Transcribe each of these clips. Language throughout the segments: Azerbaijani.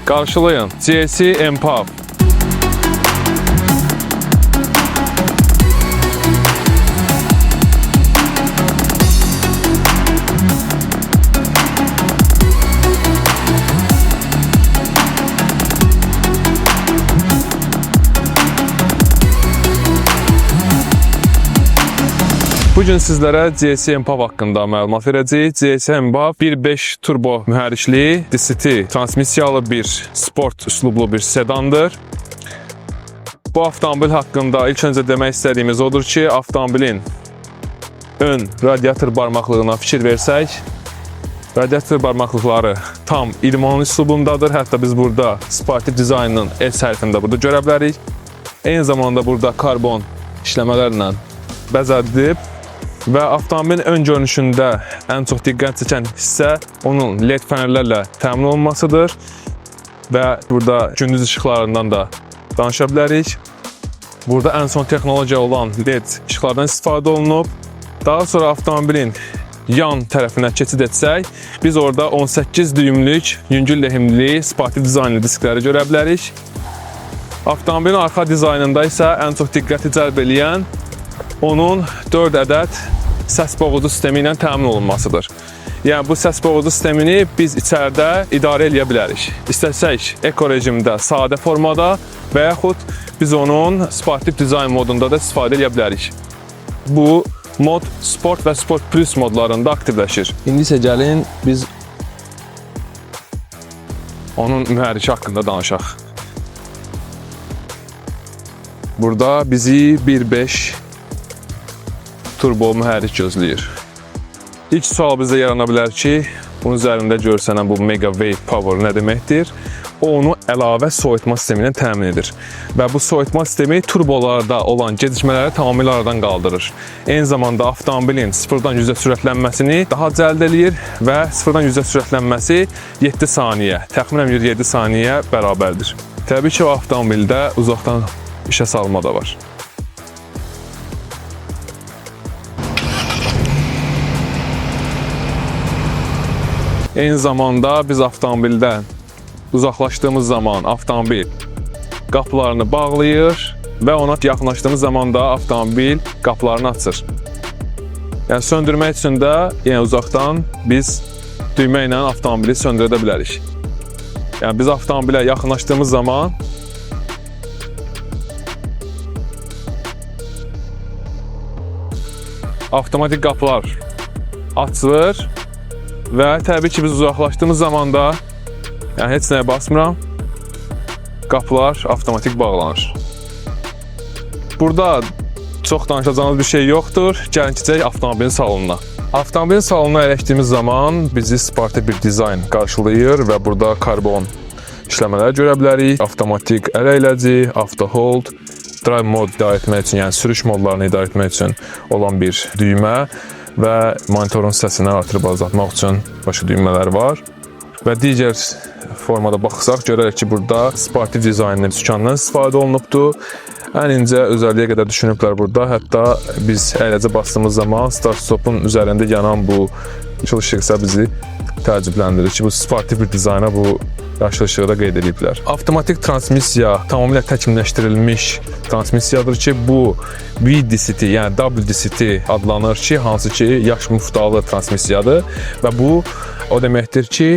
Qarşılayın GSE MPAV. Bugün sizlərə GSE MPAV haqqında məlumat verəcəyik. GSE MPAV 1.5 turbo mühərrikli, DCT transmissiyalı bir sport üslublu bir sedandır. Bu avtomobil haqqında ilk öncə demək istədiyimiz odur ki, avtomobilin ön radiator barmaqlığına fikir versək, radiator barmaqlıqları tam idman üslubundadır. Hətta biz burada sportiv dizaynının S hərfini də burada görə bilərik. Eyni zamanda burada karbon işləmələrlə bəzədilib. Və avtomobilin ön görünüşündə ən çox diqqət çəkən hissə onun LED fənərlərlə təmin olunmasıdır. Və burada gündüz işıqlarından da danışa bilərik. Burada ən son texnologiya olan LED işıqlardan istifadə olunub. Daha sonra avtomobilin yan tərəfinə keçid etsək, biz orada 18 düymlük yüngül lehimli sportiv dizaynlı diskləri görə bilərik. Avtomobilin arxa dizaynında isə ən çox diqqəti cəlb eləyən onun 4 ədəd səs boğucu sistemi ilə təmin olunmasıdır. Yəni bu səs boğucu sistemini biz içəridə idarə edə bilərik. İstəsək eko rejimdə, sadə formada və yaxud biz onun sportiv dizayn modunda da istifadə edə bilərik. Bu mod sport və sport plus modlarında aktivləşir. İndi isə gəlin biz onun mühərriki haqqında danışaq. Burada bizi 1.5 turbo mühərrik gözləyir. İlk sual bizdə yarana bilər ki, bunun üzərində görsənən bu Mega Wave Power nə deməkdir? O onu əlavə soyutma sistemi ilə təmin edir. Və bu soyutma sistemi turbolarda olan gecikmələri tamamilə aradan qaldırır. Eyni zamanda avtomobilin 0-dan 100-ə sürətlənməsini daha cəld eləyir və 0-dan 100-ə sürətlənməsi 7 saniyə, təxminən 7 saniyə bərabərdir. Təbii ki, o avtomobildə uzaqdan işə salma da var. Eyni zamanda biz avtomobildən uzaqlaşdığımız zaman avtomobil qapılarını bağlayır və ona yaxınlaşdığımız zaman da avtomobil qapılarını açır. Yəni söndürmək üçün də uzaqdan biz düymə ilə avtomobili söndürə bilərik. Yəni biz avtomobilə yaxınlaşdığımız zaman avtomatik qapılar açılır. Və təbii ki, biz uzaqlaşdığımız zaman da heç nəyə basmıram, qapılar avtomatik bağlanır. Burada çox danışacağımız bir şey yoxdur. Gəlin keçək avtomobilin salonuna. Avtomobilin salonuna əyləşdiyimiz zaman bizi sportiv bir dizayn qarşılayır və burada karbon işləmələri görə bilərik. Avtomatik əl əyləci, auto hold, drive mod idarə etmək üçün, yəni sürüş modlarını idarə etmək üçün olan bir düymə və monitorun səsini artırıb azaltmaq üçün başqa düymələr var. Və digər formada baxsaq, görərək ki, burada sportiv dizaynlı sükandan istifadə olunubdur. Ən incə özəlliyə qədər düşünüblər burada. Hətta biz əyləci bastığımız zaman start-stopun üzərində yanan bu yaşıl işıq isə bizi təəccübləndirir ki, bu sportiv bir dizayna bu yaşıl işığı da qeyd ediblər. Avtomatik transmissiya tamamilə təkmilləşdirilmiş transmissiyadır ki, bu VDCT, yəni WDCT adlanır ki, hansı ki, yaş müftalı transmissiyadır və bu o deməkdir ki,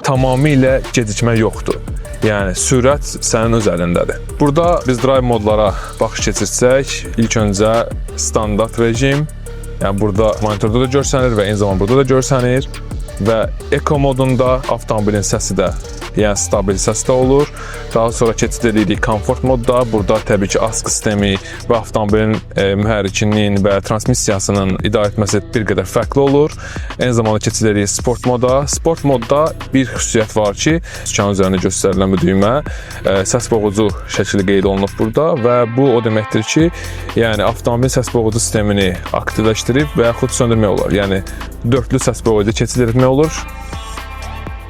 tamamilə gecikmə yoxdur. Yəni sürət sənin öz əlindədir. Burada biz drive modlara baxış keçirsək, ilk öncə standart rejim, yəni burada monitorda da görsənir və eyni zamanda burada da görsənir və eko modunda avtomobilin səsi də, yəni stabil səs də olur. Daha sonra keçid edirik komfort modda. Burada təbii ki, ask sistemi və avtomobilin mühərrikinin və transmissiyasının idarə etməsi bir qədər fərqli olur. Eyni zamanda keçid edirik sport moda. Sport modda bir xüsusiyyət var ki, sükanın üzərində göstərilən bu düymə səs boğucu şəkli qeyd olunub burada və bu o deməkdir ki, yəni avtomobil səs boğucu sistemini aktivləşdirib və yaxud söndürmək olar. Yəni dörtlü səs boğucu keçid etmək olur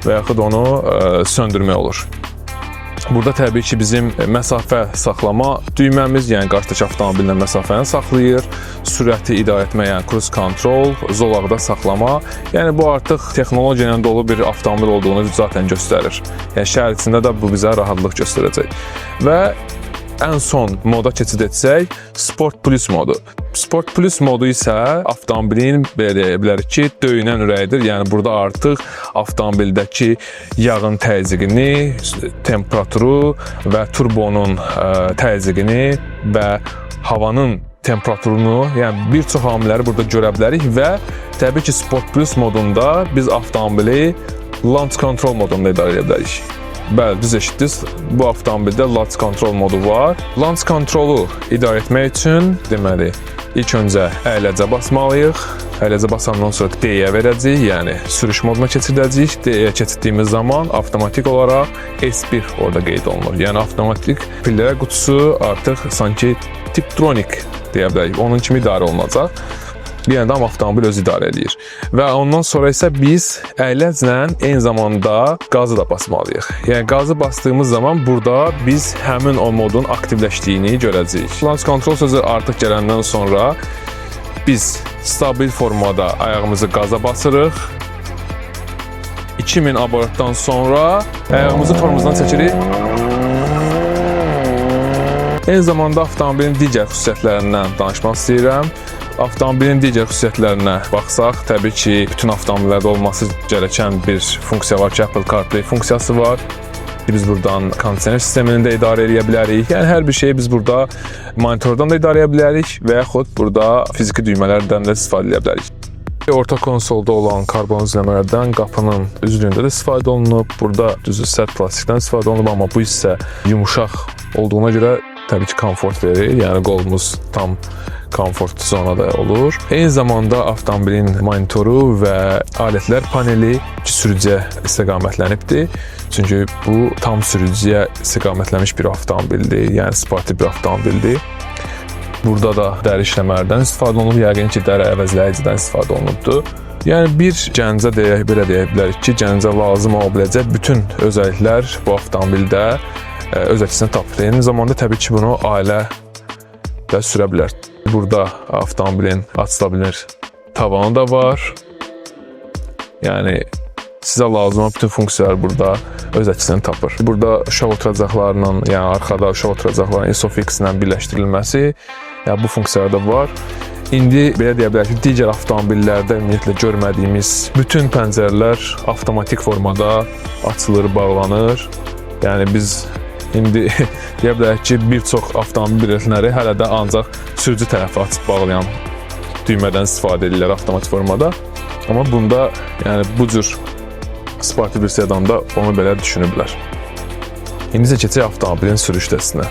və yaxud onu söndürmək olur. Burada təbii ki, bizim məsafə saxlama düyməmiz, yəni qarşıdakı avtomobillə məsafəni saxlayır, sürəti idarə etmə, yəni cruise control, zolaqda saxlama. Yəni bu artıq texnologiya ilə dolu bir avtomobil olduğunu zaten göstərir. Yəni şəhər içində də bu bizə rahatlıq göstərəcək. Və ən son moda keçid etsək, Sport Plus modu. Sport Plus modu isə avtomobilin belə deyə bilərik ki, döyünən ürəyidir. Yəni burada artıq avtomobildəki yağın təzyiqini, temperaturu və turbonun təzyiqini və havanın temperaturunu, yəni bir çox amilləri burada görə bilərik və təbii ki, Sport Plus modunda biz avtomobili Launch Control modunda idarə edə bilərik. Bəli, düz eşitdiniz. Bu avtomobildə Launch Control modu var. Launch Control'u idarə etmək üçün deməli, ilk öncə əyləcə basmalıyıq. Əyləcə basandan sonra D-yə verəcəyik, yəni sürüş moduna keçirdəcəyik. D-yə keçirdiyimiz zaman avtomatik olaraq S1 orada qeyd olunur. Yəni avtomatik pillələr qutusu artıq sanki Tiptronic deyə bilərik. Onun kimi idarə olunacaq. Bir yandan avtomobil özü idarə edir. Və ondan sonra isə biz əyləclə eyni zamanda qazı da basmalıyıq. Yəni qazı bastığımız zaman burada biz həmin o modun aktivləşdiyini görəcəyik. Launch Control sözü artıq gələndən sonra biz stabil formada ayağımızı qaza basırıq. 2000 abortdan sonra ayağımızı tormozdan çəkirik. Eyni zamanda avtomobilin digər xüsusiyyətlərindən danışmaq istəyirəm. Avtomobilin digər xüsusiyyətlərinə baxsaq, təbii ki, bütün avtomobillərdə olması gerəkən bir funksiya var ki, Apple CarPlay funksiyası var. Biz buradan kondisioner sistemini də idarə edə bilərik. Yəni hər bir şeyi biz burada monitordan da idarə edə bilərik və yaxud burada fiziki düymələrdən də istifadə edə bilərik. Orta konsolda olan karbon izləmələrdən qapının üzlüyündə də istifadə olunub. Burada düzü sərt plastikdən istifadə olunub, amma bu isə yumuşaq olduğuna görə təbii ki, komfort verir. Yəni qolumuz tam komfort zonada olur. Eyni zamanda avtomobilin monitoru və alətlər paneli sürücüyə istiqamətlənibdir. Çünki bu tam sürücüyə istiqamətlənmiş bir avtomobildir, yəni sportiv bir avtomobildir. Burada da dəri işləmələrdən istifadə olunub, yəqin ki, dəri əvəzləyicidən istifadə olunubdur. Yəni bir gəncə belə deyə bilərik ki, gəncə lazım ola biləcək bütün özəlliklər bu avtomobildə öz əksini tapır. Eyni zamanda təbii ki, bunu ailə də sürə bilər. Burada avtomobilin açıla bilir tavanı da var. Yəni sizə lazım olan bütün funksiyalar burada öz əksini tapır. Burada uşaq oturacaqlarının, yəni arxada uşaq oturacaqlarının ISOFIX ilə birləşdirilməsi, yəni bu funksiyalar da var. İndi belə deyə bilərik ki, digər avtomobillərdə ümumiyyətlə görmədiyimiz bütün pəncərələr avtomatik formada açılır, bağlanır. Yəni biz İndi deyə bilərik ki, bir çox avtomobil birləşənləri hələ də ancaq sürücü tərəfi açıb bağlayan düymədən istifadə edirlər avtomatik formada. Amma bunda, yəni bu cür sportiv bir sedanda onu belə düşünüblər. İndi isə keçək avtomobilin sürüş testinə.